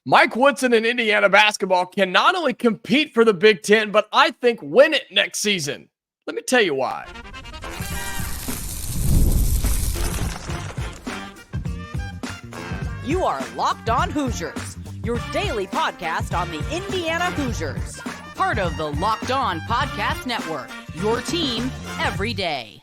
Mike Woodson and Indiana basketball can not only compete for the Big Ten, but I think win it next season. Let me tell you why. You are Locked On Hoosiers, your daily podcast on the Indiana Hoosiers. Part of the Locked On Podcast Network, your team every day.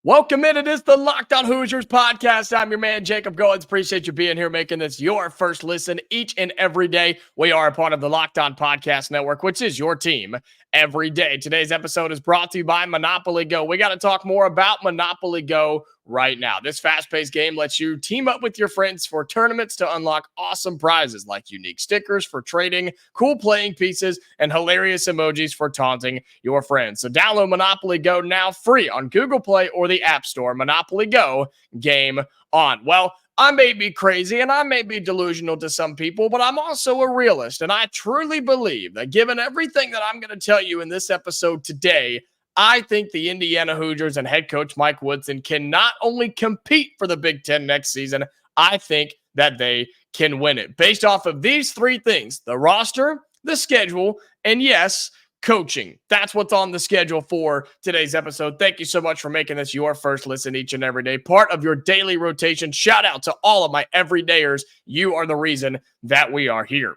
Welcome in. It is the Locked On Hoosiers podcast. I'm your man, Jacob Goins. Appreciate you being here, making this your first listen each and every day. We are a part of the Locked On Podcast Network, which is your team every day. Today's episode is brought to you by Monopoly Go. We got to talk more about Monopoly Go right now. This fast-paced game lets you team up with your friends for tournaments to unlock awesome prizes like unique stickers for trading, cool playing pieces, and hilarious emojis for taunting your friends. So download Monopoly Go now free on Google Play or the App Store. Monopoly Go, game on. Well, I may be crazy and I may be delusional to some people, but I'm also a realist. And I truly believe that given everything that I'm going to tell you in this episode today, I think the Indiana Hoosiers and head coach Mike Woodson can not only compete for the Big Ten next season, I think that they can win it. Based off of these three things: the roster, the schedule, and yes, coaching. That's what's on the schedule for today's episode. Thank you so much for making this your first listen each and every day, part of your daily rotation. Shout out to all of my everydayers. You are the reason that we are here.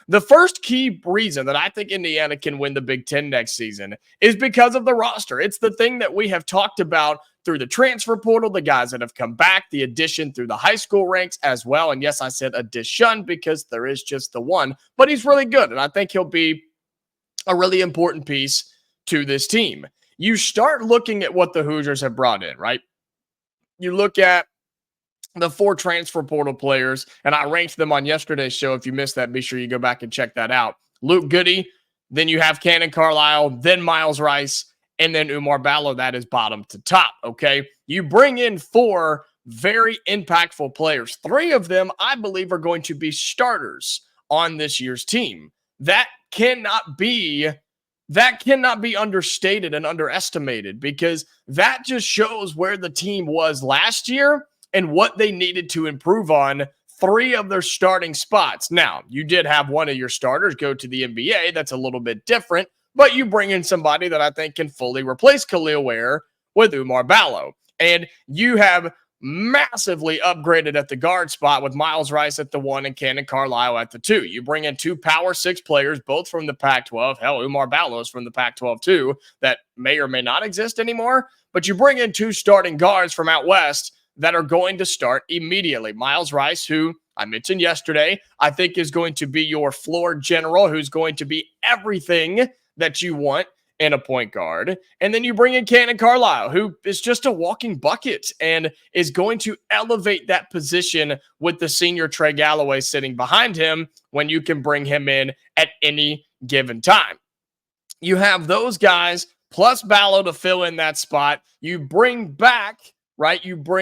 The first key reason that I think Indiana can win the Big Ten next season is because of the roster. It's the thing that we have talked about through the transfer portal, the guys that have come back, the addition through the high school ranks as well. And yes, I said addition because there is just the one, but he's really good. And I think he'll be a really important piece to this team. You start looking at what the Hoosiers have brought in, right? You look at the 4 transfer portal players, and I ranked them on yesterday's show. If you missed that, be sure you go back and check that out. Luke Goody, then you have Kanaan Carlyle, then Myles Rice, and then Oumar Ballo. That is bottom to top, okay? You bring in 4 very impactful players. 3 of them, I believe, are going to be starters on this year's team. That cannot be understated and underestimated, because that just shows where the team was last year and what they needed to improve on 3 of their starting spots. Now, you did have one of your starters go to the NBA. That's a little bit different, but you bring in somebody that I think can fully replace Khalil Ware with Oumar Ballo. And you have massively upgraded at the guard spot with Myles Rice at the 1 and Kanaan Carlyle at the 2. You bring in 2 Power 6 players, both from the Pac-12. Hell, Oumar Ballo is from the Pac-12 too, that may or may not exist anymore. But you bring in 2 starting guards from out west that are going to start immediately. Myles Rice, who I mentioned yesterday, I think is going to be your floor general, who's going to be everything that you want in a point guard. And then you bring in Kanaan Carlyle, who is just a walking bucket and is going to elevate that position with the senior Trey Galloway sitting behind him when you can bring him in at any given time. You have those guys plus Ballo to fill in that spot. You bring back Mackenzie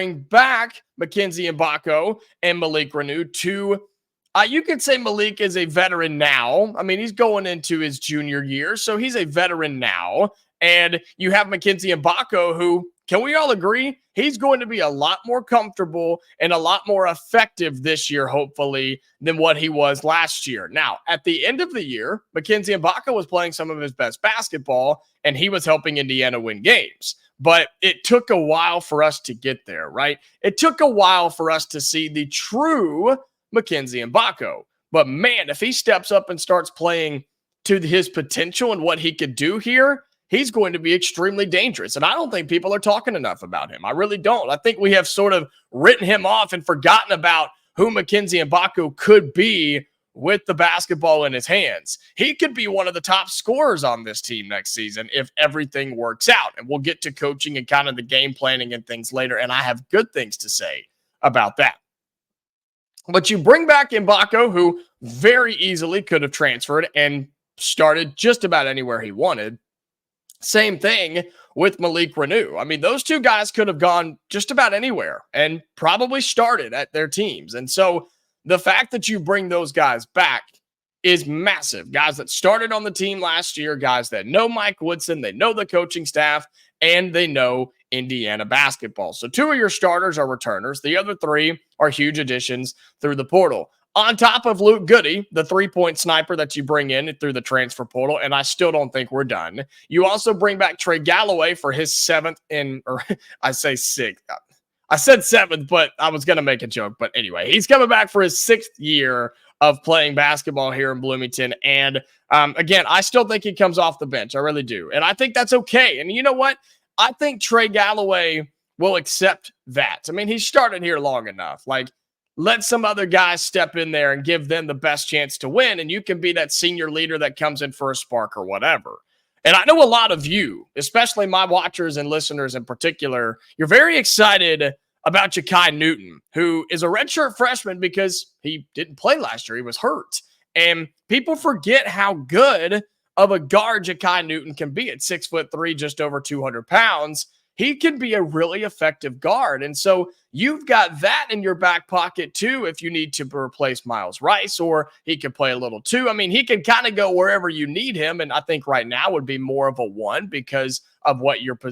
Mgbako and Malik Reneau to, you could say Malik is a veteran now. I mean, he's going into his junior year, so he's a veteran now. And you have Mackenzie Mgbako, who, can we all agree, he's going to be a lot more comfortable and a lot more effective this year, hopefully, than what he was last year. Now, at the end of the year, Mackenzie Mgbako was playing some of his best basketball, and he was helping Indiana win games. But it took a while for us to get there, right? It took a while for us to see the true Mackenzie Mgbako. But man, if he steps up and starts playing to his potential and what he could do here, he's going to be extremely dangerous. And I don't think people are talking enough about him. I really don't. I think we have sort of written him off and forgotten about who Mackenzie Mgbako could be with the basketball in his hands. He could be one of the top scorers on this team next season if everything works out. And we'll get to coaching and kind of the game planning and things later, and I have good things to say about that. But you bring back Mgbako, who very easily could have transferred and started just about anywhere he wanted. Same thing with Malik Reneau. I mean, those 2 guys could have gone just about anywhere and probably started at their teams. And so the fact that you bring those guys back is massive. Guys that started on the team last year, guys that know Mike Woodson, they know the coaching staff, and they know Indiana basketball. So 2 of your starters are returners. The other 3 are huge additions through the portal. on top of Luke Goody, the three-point sniper that you bring in through the transfer portal, and I still don't think we're done. You also bring back Trey Galloway for his I say sixth. I said seventh, but I was going to make a joke. But anyway, he's coming back for his 6th year of playing basketball here in Bloomington. And again, I still think he comes off the bench. I really do. And I think that's okay. And you know what? I think Trey Galloway will accept that. I mean, he started here long enough. Like, let some other guys step in there and give them the best chance to win, and you can be that senior leader that comes in for a spark or whatever. And I know a lot of you, especially my watchers and listeners in particular, you're very excited about Ja'Kai Newton, who is a redshirt freshman because he didn't play last year. He was hurt. And people forget how good of a guard Ja'Kai Newton can be at 6'3", just over 200 pounds. He can be a really effective guard. And so you've got that in your back pocket too if you need to replace Myles Rice, or he can play a little too. I mean, he can kind of go wherever you need him. And I think right now would be more of a 1 because of what your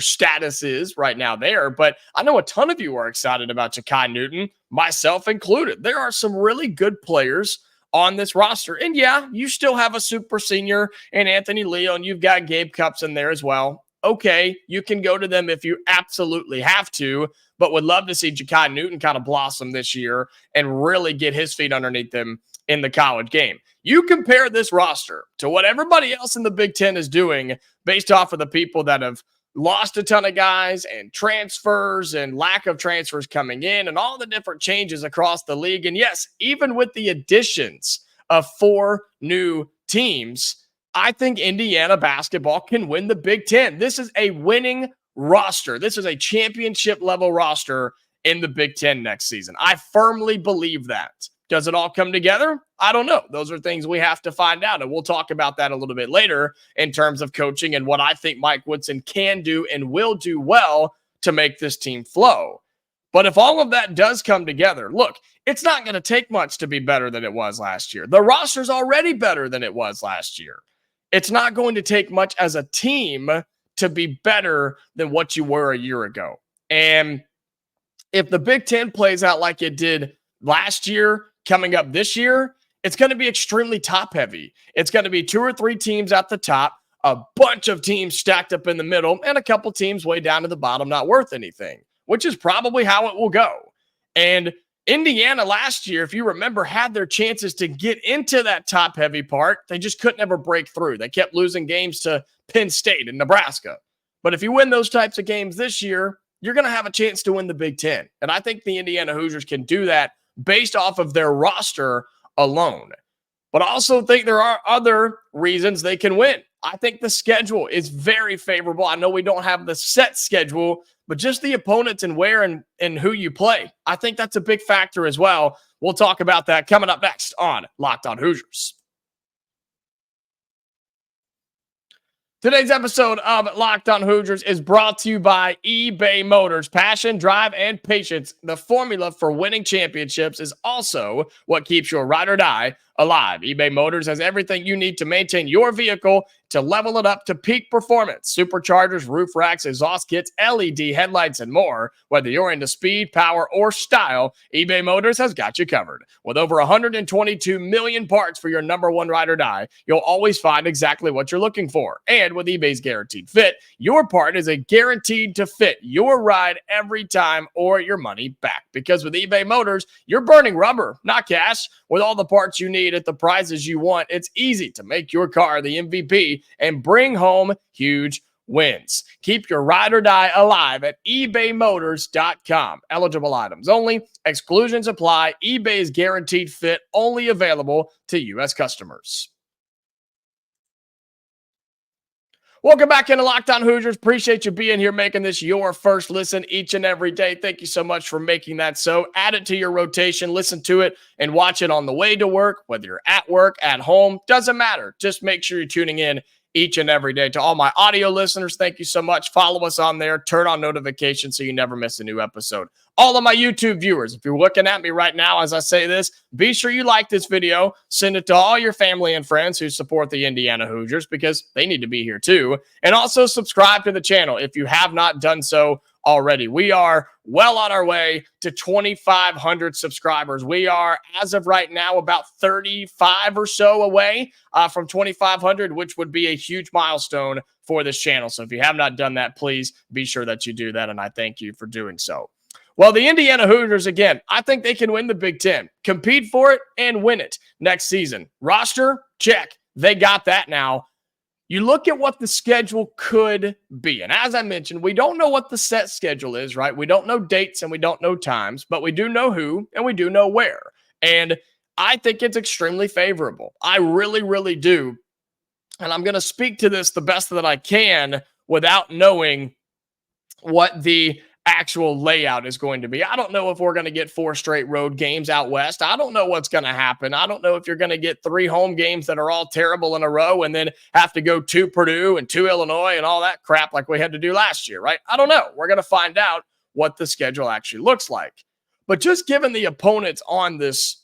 status is right now there. But I know a ton of you are excited about Ja'Kai Newton, myself included. There are some really good players on this roster. And yeah, you still have a super senior in Anthony Leo, and you've got Gabe Cupps in there as well. Okay, you can go to them if you absolutely have to, but would love to see Ja'Kai Newton kind of blossom this year and really get his feet underneath him in the college game. You compare this roster to what everybody else in the Big Ten is doing based off of the people that have lost a ton of guys and transfers and lack of transfers coming in and all the different changes across the league. And yes, even with the additions of 4 new teams, I think Indiana basketball can win the Big Ten. This is a winning roster. This is a championship level roster in the Big Ten next season. I firmly believe that. Does it all come together? I don't know. Those are things we have to find out, and we'll talk about that a little bit later in terms of coaching and what I think Mike Woodson can do and will do well to make this team flow. But if all of that does come together, look, it's not going to take much to be better than it was last year. The roster's already better than it was last year. It's not going to take much as a team to be better than what you were a year ago. And if the Big Ten plays out like it did last year, coming up this year, it's going to be extremely top heavy. It's going to be 2 or 3 teams at the top, a bunch of teams stacked up in the middle, and a couple teams way down to the bottom, not worth anything, which is probably how it will go. And Indiana last year, if you remember, had their chances to get into that top heavy part. They just couldn't ever break through. They kept losing games to Penn State and Nebraska. But if you win those types of games this year, you're going to have a chance to win the Big Ten. And I think the Indiana Hoosiers can do that based off of their roster alone. But I also think there are other reasons they can win. I think the schedule is very favorable. I know we don't have the set schedule, but just the opponents and where and who you play, I think that's a big factor as well. We'll talk about that coming up next on Locked On Hoosiers. Today's episode of Locked On Hoosiers is brought to you by eBay Motors. Passion, drive, and patience. The formula for winning championships is also what keeps your ride or die alive. eBay Motors has everything you need to maintain your vehicle to level it up to peak performance. Superchargers, roof racks, exhaust kits, LED headlights, and more. Whether you're into speed, power, or style, eBay Motors has got you covered. With over 122 million parts for your number one ride or die, you'll always find exactly what you're looking for. And with eBay's Guaranteed Fit, your part is guaranteed to fit your ride every time or your money back. Because with eBay Motors, you're burning rubber, not cash. With all the parts you need at the prices you want, it's easy to make your car the MVP and bring home huge wins. Keep your ride or die alive at ebaymotors.com. Eligible items only. Exclusions apply. eBay's Guaranteed Fit only available to U.S. customers. Welcome back into Locked On Hoosiers. Appreciate you being here, making this your first listen each and every day. Thank you so much for making that so. Add it to your rotation, listen to it, and watch it on the way to work, whether you're at work, at home, doesn't matter. Just make sure you're tuning in each and every day. To all my audio listeners, thank you so much. Follow us on there. Turn on notifications so you never miss a new episode. All of my YouTube viewers, if you're looking at me right now as I say this, be sure you like this video. Send it to all your family and friends who support the Indiana Hoosiers because they need to be here too. And also subscribe to the channel if you have not done so already. We are well on our way to 2,500 subscribers. We are, as of right now, about 35 or so away from 2,500, which would be a huge milestone for this channel. So if you have not done that, please be sure that you do that, and I thank you for doing so. Well, the Indiana Hoosiers, again, I think they can win the Big Ten, compete for it, and win it next season. Roster, check. They got that now. You look at what the schedule could be. And as I mentioned, we don't know what the set schedule is, right? We don't know dates and we don't know times, but we do know who and we do know where. And I think it's extremely favorable. I really, really do. And I'm going to speak to this the best that I can without knowing what the actual layout is going to be. I don't know if we're going to get 4 straight road games out west. I don't know what's going to happen. I don't know if you're going to get 3 home games that are all terrible in a row and then have to go to Purdue and to Illinois and all that crap like we had to do last year, right? I don't know. We're going to find out what the schedule actually looks like. But just given the opponents on this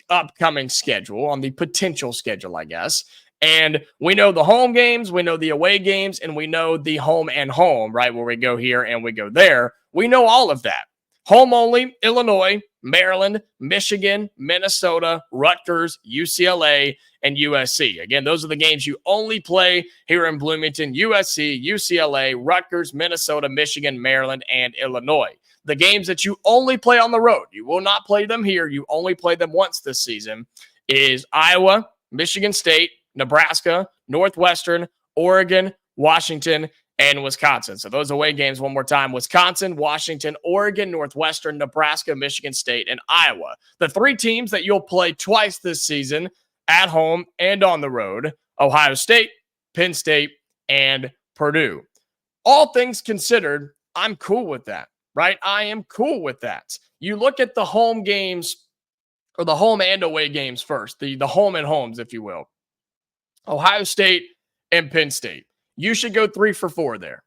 upcoming schedule, on the potential schedule, I guess, and we know the home games, we know the away games, and we know the home and home, right, where we go here and we go there. We know all of that. Home only, Illinois, Maryland, Michigan, Minnesota, Rutgers, UCLA, and USC. Again, those are the games you only play here in Bloomington: USC, UCLA, Rutgers, Minnesota, Michigan, Maryland, and Illinois. The games that you only play on the road, you will not play them here, you only play them once this season, is Iowa, Michigan State, Nebraska, Northwestern, Oregon, Washington, and Wisconsin. So those away games, one more time: Wisconsin, Washington, Oregon, Northwestern, Nebraska, Michigan State, and Iowa. The 3 teams that you'll play twice this season at home and on the road: Ohio State, Penn State, and Purdue. All things considered, I'm cool with that, right? I am cool with that. You look at the home games, or the home and away games first, the home and homes, if you will. Ohio State and Penn State. You should go 3 for 4 there.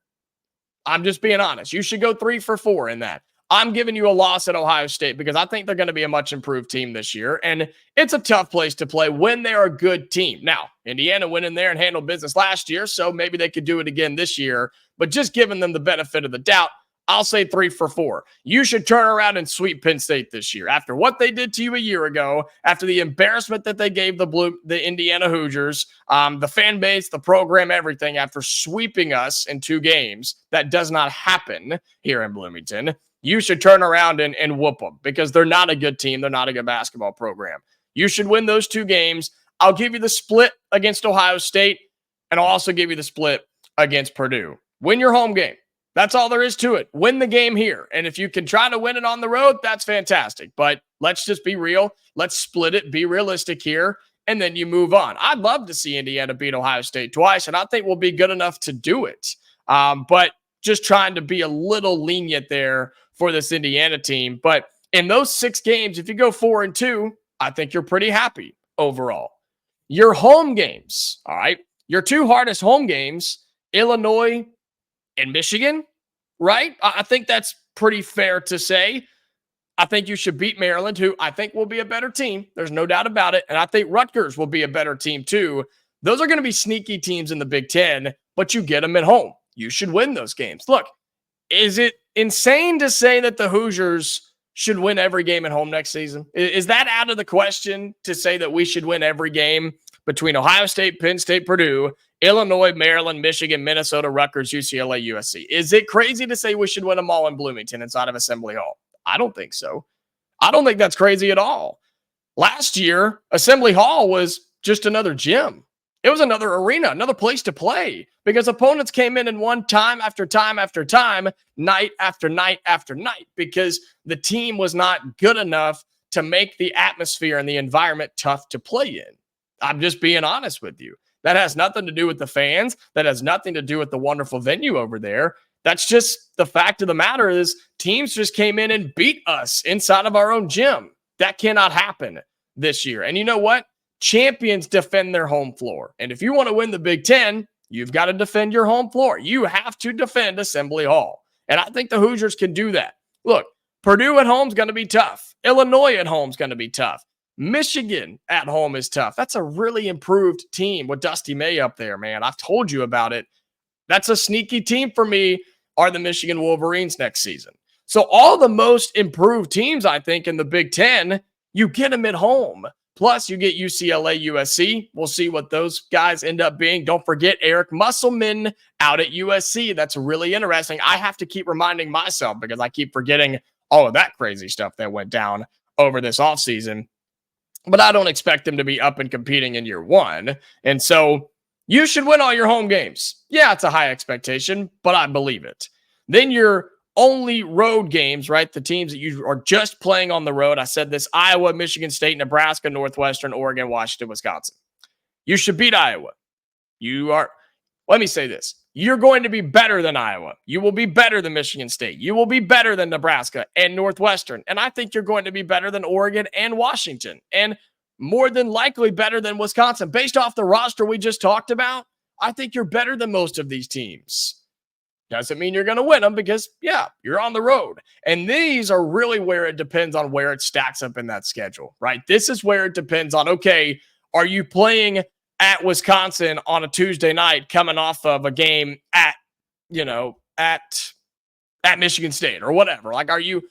I'm just being honest. You should go 3 for 4 in that. I'm giving you a loss at Ohio State because I think they're going to be a much improved team this year, and it's a tough place to play when they're a good team. Now, Indiana went in there and handled business last year, so maybe they could do it again this year, but just giving them the benefit of the doubt, I'll say 3 for 4. You should turn around and sweep Penn State this year. After what they did to you a year ago, after the embarrassment that they gave the Indiana Hoosiers, the fan base, the program, everything, after sweeping us in 2 games, that does not happen here in Bloomington. You should turn around and whoop them because they're not a good team. They're not a good basketball program. You should win those 2 games. I'll give you the split against Ohio State, and I'll also give you the split against Purdue. Win your home game. That's all there is to it. Win the game here. And if you can try to win it on the road, that's fantastic. But let's just be real. Let's split it. Be realistic here. And then you move on. I'd love to see Indiana beat Ohio State twice, and I think we'll be good enough to do it. But just trying to be a little lenient there for this Indiana team. But in those 6 games, if you go 4-2, I think you're pretty happy overall. Your home games, all right? Your 2 hardest home games, Illinois and Michigan, right? I think that's pretty fair to say. I think you should beat Maryland, who I think will be a better team. There's no doubt about it. And I think Rutgers will be a better team too. Those are going to be sneaky teams in the Big Ten, but you get them at home. You should win those games. Look, is it insane to say that the Hoosiers should win every game at home next season? Is that out of the question to say that we should win every game between Ohio State, Penn State, Purdue, Illinois, Maryland, Michigan, Minnesota, Rutgers, UCLA, USC? Is it crazy to say we should win them all in Bloomington inside of Assembly Hall? I don't think so. I don't think that's crazy at all. Last year, Assembly Hall was just another gym. It was another arena, another place to play because opponents came in and won time after time after time, night after night after night, because the team was not good enough to make the atmosphere and the environment tough to play in. I'm just being honest with you. That has nothing to do with the fans. That has nothing to do with the wonderful venue over there. That's just the fact of the matter is teams just came in and beat us inside of our own gym. That cannot happen this year. And you know what? Champions defend their home floor. And if you want to win the Big Ten, you've got to defend your home floor. You have to defend Assembly Hall. And I think the Hoosiers can do that. Look, Purdue at home is going to be tough. Illinois at home is going to be tough. Michigan at home is tough. That's a really improved team with Dusty May up there, man. I've told you about it. That's a sneaky team for me are the Michigan Wolverines next season. So all the most improved teams, I think, in the Big Ten, you get them at home. Plus, you get UCLA, USC. We'll see what those guys end up being. Don't forget Eric Musselman out at USC. That's really interesting. I have to keep reminding myself because I keep forgetting all of that crazy stuff that went down over this offseason. But I don't expect them to be up and competing in year one. And so you should win all your home games. Yeah, it's a high expectation, but I believe it. Then your only road games, right? The teams that you are just playing on the road. I said this: Iowa, Michigan State, Nebraska, Northwestern, Oregon, Washington, Wisconsin. You should beat Iowa. Let me say this. You're going to be better than Iowa. You will be better than Michigan State. You will be better than Nebraska and Northwestern. And I think you're going to be better than Oregon and Washington. And more than likely better than Wisconsin. Based off the roster we just talked about, I think you're better than most of these teams. Doesn't mean you're going to win them because, yeah, you're on the road. And these are really where it depends on where it stacks up in that schedule, right? This is where it depends on, okay, are you playing at Wisconsin on a Tuesday night coming off of a game at Michigan State or whatever? Like, are you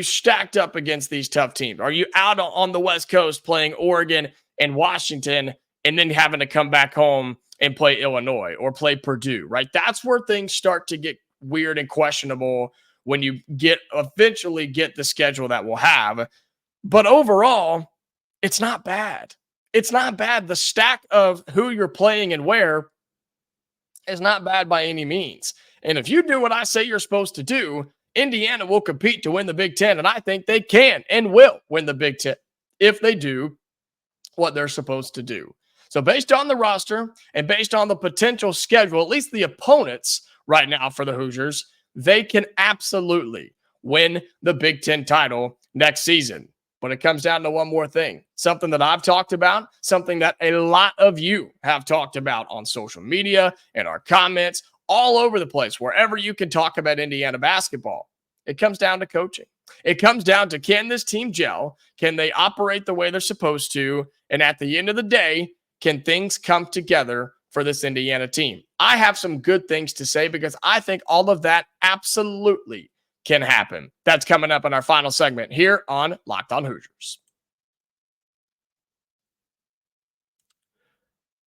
stacked up against these tough teams? Are you out on the West Coast playing Oregon and Washington and then having to come back home and play Illinois or play Purdue, right? That's where things start to get weird and questionable when you eventually get the schedule that we'll have. But overall, it's not bad. It's not bad. The stack of who you're playing and where is not bad by any means. And if you do what I say you're supposed to do, Indiana will compete to win the Big Ten, and I think they can and will win the Big Ten if they do what they're supposed to do. So based on the roster and based on the potential schedule, at least the opponents right now for the Hoosiers, they can absolutely win the Big Ten title next season. But it comes down to one more thing, something that I've talked about, something that a lot of you have talked about on social media and our comments all over the place, wherever you can talk about Indiana basketball. It comes down to coaching. It comes down to, can this team gel? Can they operate the way they're supposed to? And at the end of the day, can things come together for this Indiana team? I have some good things to say because I think all of that absolutely can happen. That's coming up in our final segment here on Locked On Hoosiers.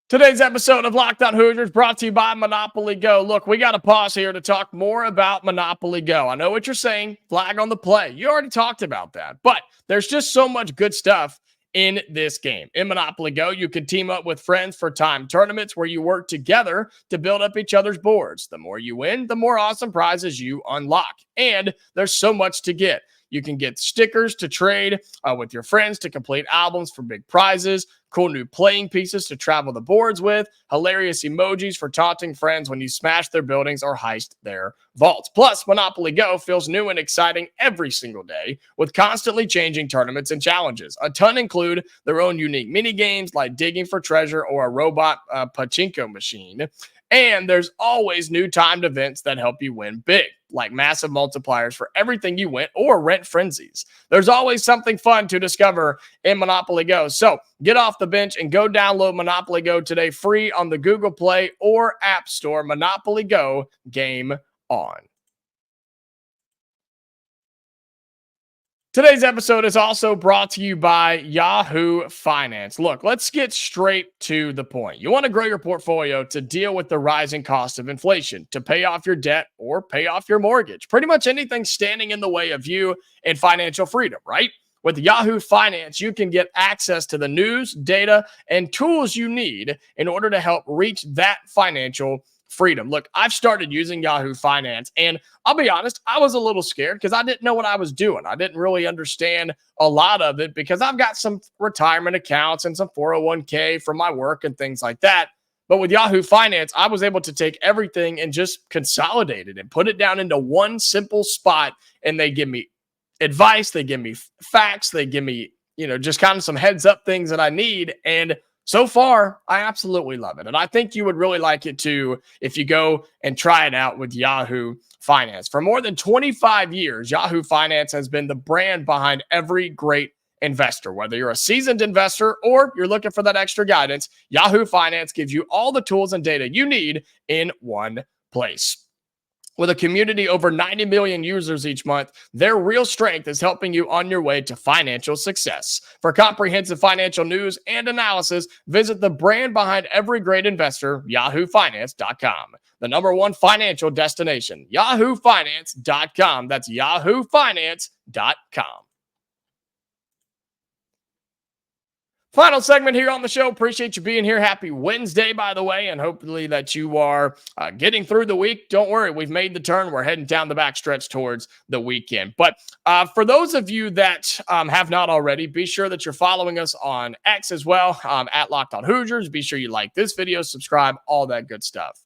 Today's episode of Locked On Hoosiers brought to you by Monopoly Go. Look, we got to pause here to talk more about Monopoly Go. I know what you're saying, flag on the play. You already talked about that, but there's just so much good stuff in this game. In Monopoly Go, you can team up with friends for timed tournaments where you work together to build up each other's boards. The more you win, the more awesome prizes you unlock. And there's so much to get. You can get stickers to trade with your friends to complete albums for big prizes, cool new playing pieces to travel the boards with, hilarious emojis for taunting friends when you smash their buildings or heist their vaults. Plus, Monopoly Go feels new and exciting every single day with constantly changing tournaments and challenges. A ton include their own unique mini games like digging for treasure or a robot pachinko machine. And there's always new timed events that help you win big, like massive multipliers for everything you win or rent frenzies. There's always something fun to discover in Monopoly Go. So get off the bench and go download Monopoly Go today, free on the Google Play or App Store. Monopoly Go, game on. Today's episode is also brought to you by Yahoo Finance. Look, let's get straight to the point. You want to grow your portfolio to deal with the rising cost of inflation, to pay off your debt or pay off your mortgage. Pretty much anything standing in the way of you and financial freedom, right? With Yahoo Finance, you can get access to the news, data, and tools you need in order to help reach that financial freedom. Look, I've started using Yahoo Finance, and I'll be honest, I was a little scared because I didn't know what I was doing. I didn't really understand a lot of it because I've got some retirement accounts and some 401k from my work and things like that. But with Yahoo Finance, I was able to take everything and just consolidate it and put it down into one simple spot, and they give me advice, they give me facts, they give me, just kind of some heads up things that I need. And so far, I absolutely love it. And I think you would really like it too if you go and try it out with Yahoo Finance. For more than 25 years, Yahoo Finance has been the brand behind every great investor. Whether you're a seasoned investor or you're looking for that extra guidance, Yahoo Finance gives you all the tools and data you need in one place. With a community over 90 million users each month, their real strength is helping you on your way to financial success. For comprehensive financial news and analysis, visit the brand behind every great investor, YahooFinance.com. The number one financial destination, YahooFinance.com. That's YahooFinance.com. Final segment here on the show. Appreciate you being here. Happy Wednesday, by the way, and hopefully that you are getting through the week. Don't worry, we've made the turn. We're heading down the backstretch towards the weekend. But for those of you that have not already, be sure that you're following us on X as well, at Locked On Hoosiers. Be sure you like this video, subscribe, all that good stuff.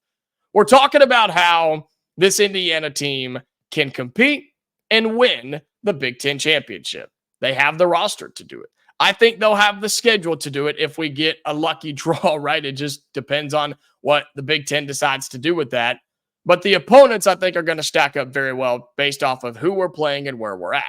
We're talking about how this Indiana team can compete and win the Big Ten championship. They have the roster to do it. I think they'll have the schedule to do it if we get a lucky draw, right? It just depends on what the Big Ten decides to do with that. But the opponents, I think, are going to stack up very well based off of who we're playing and where we're at.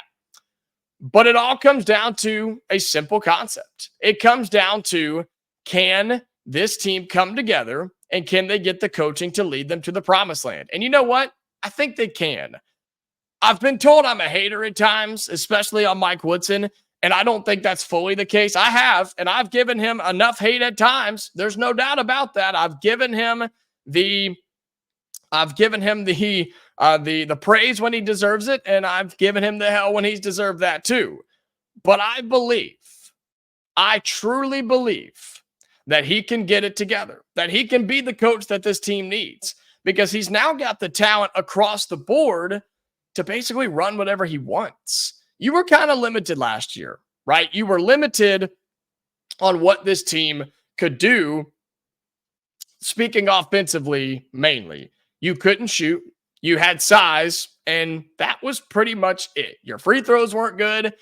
But it all comes down to a simple concept. It comes down to, can this team come together and can they get the coaching to lead them to the promised land? And you know what? I think they can. I've been told I'm a hater at times, especially on Mike Woodson. And I don't think that's fully the case. I have, and I've given him enough hate at times. There's no doubt about that. I've given him the praise when he deserves it, and I've given him the hell when he's deserved that too. But I truly believe that he can get it together, that he can be the coach that this team needs, because he's now got the talent across the board to basically run whatever he wants. You were kind of limited last year, right? You were limited on what this team could do. Speaking offensively, mainly, you couldn't shoot. You had size, and that was pretty much it. Your free throws weren't good.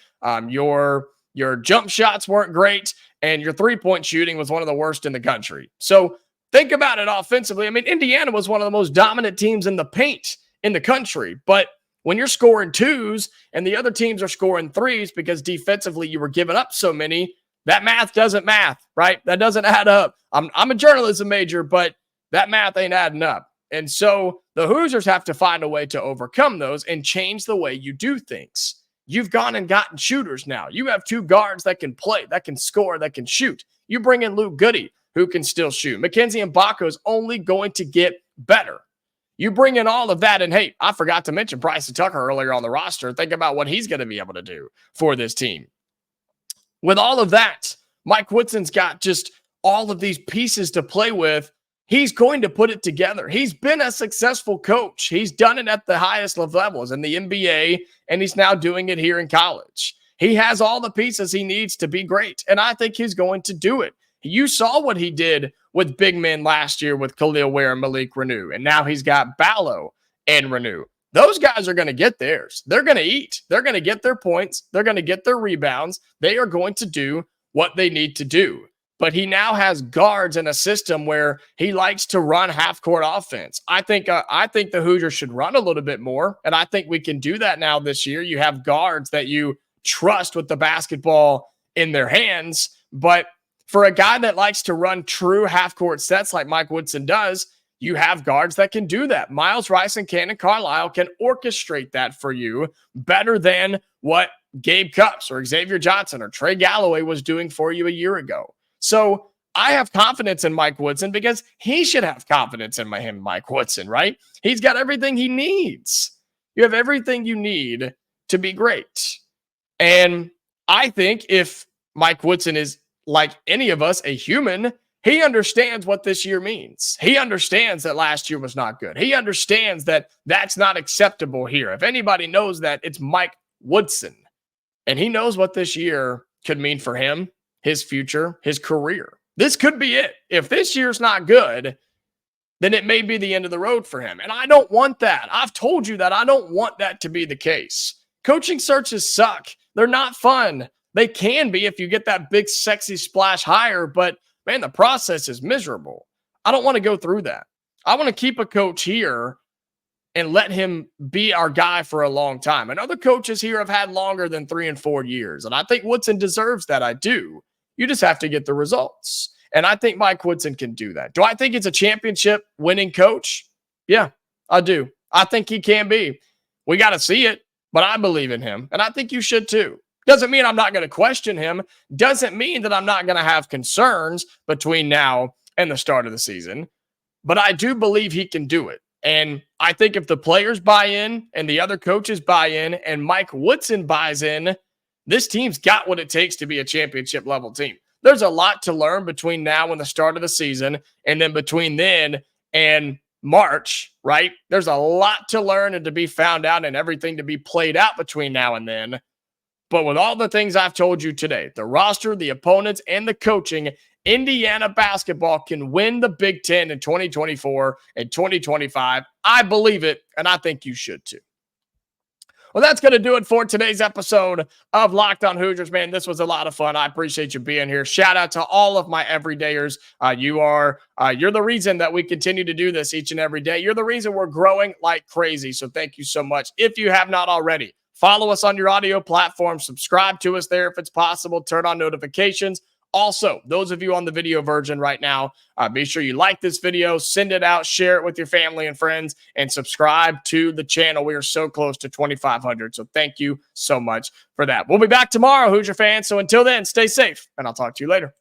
Your jump shots weren't great, and your three-point shooting was one of the worst in the country. So think about it offensively. I mean, Indiana was one of the most dominant teams in the paint in the country, but when you're scoring twos and the other teams are scoring threes because defensively you were giving up so many, that math doesn't math, right? That doesn't add up. I'm a journalism major, but that math ain't adding up. And so the Hoosiers have to find a way to overcome those and change the way you do things. You've gone and gotten shooters now. You have two guards that can play, that can score, that can shoot. You bring in Luke Goody, who can still shoot. Mackenzie and Mgbako is only going to get better. You bring in all of that, and hey, I forgot to mention Bryson Tucker earlier on the roster. Think about what he's going to be able to do for this team. With all of that, Mike Woodson's got just all of these pieces to play with. He's going to put it together. He's been a successful coach. He's done it at the highest of levels in the NBA, and he's now doing it here in college. He has all the pieces he needs to be great, and I think he's going to do it. You saw what he did with big men last year with Khalil Ware and Malik Reneau, and now he's got Ballo and Reneau. Those guys are going to get theirs. They're going to eat. They're going to get their points. They're going to get their rebounds. They are going to do what they need to do. But he now has guards in a system where he likes to run half-court offense. I think the Hoosiers should run a little bit more, and I think we can do that now this year. You have guards that you trust with the basketball in their hands, but for a guy that likes to run true half-court sets like Mike Woodson does, you have guards that can do that. Myles Rice and Kanaan Carlyle can orchestrate that for you better than what Gabe Cupps or Xavier Johnson or Trey Galloway was doing for you a year ago. So I have confidence in Mike Woodson because he should have confidence in him, Mike Woodson, right? He's got everything he needs. You have everything you need to be great. And I think if Mike Woodson is, like any of us, a human, he understands what this year means. He understands that last year was not good. He understands that that's not acceptable here. If anybody knows that, it's Mike Woodson. And he knows what this year could mean for him, his future, his career. This could be it. If this year's not good, then it may be the end of the road for him. And I don't want that. I've told you that I don't want that to be the case. Coaching searches suck. They're not fun. They can be if you get that big, sexy splash hire, but man, the process is miserable. I don't want to go through that. I want to keep a coach here and let him be our guy for a long time. And other coaches here have had longer than 3 and 4 years. And I think Woodson deserves that. I do. You just have to get the results. And I think Mike Woodson can do that. Do I think it's a championship winning coach? Yeah, I do. I think he can be. We got to see it, but I believe in him, and I think you should too. Doesn't mean I'm not going to question him. Doesn't mean that I'm not going to have concerns between now and the start of the season, but I do believe he can do it. And I think if the players buy in and the other coaches buy in and Mike Woodson buys in, this team's got what it takes to be a championship level team. There's a lot to learn between now and the start of the season, and then between then and March, right? There's a lot to learn and to be found out and everything to be played out between now and then. But with all the things I've told you today, the roster, the opponents, and the coaching, Indiana basketball can win the Big Ten in 2024 and 2025. I believe it, and I think you should too. Well, that's going to do it for today's episode of Locked On Hoosiers, man. This was a lot of fun. I appreciate you being here. Shout out to all of my everydayers. You're the reason that we continue to do this each and every day. You're the reason we're growing like crazy. So thank you so much. If you have not already, follow us on your audio platform. Subscribe to us there if it's possible. Turn on notifications. Also, those of you on the video version right now, be sure you like this video, send it out, share it with your family and friends, and subscribe to the channel. We are so close to 2,500, so thank you so much for that. We'll be back tomorrow, Hoosier fans. So until then, stay safe, and I'll talk to you later.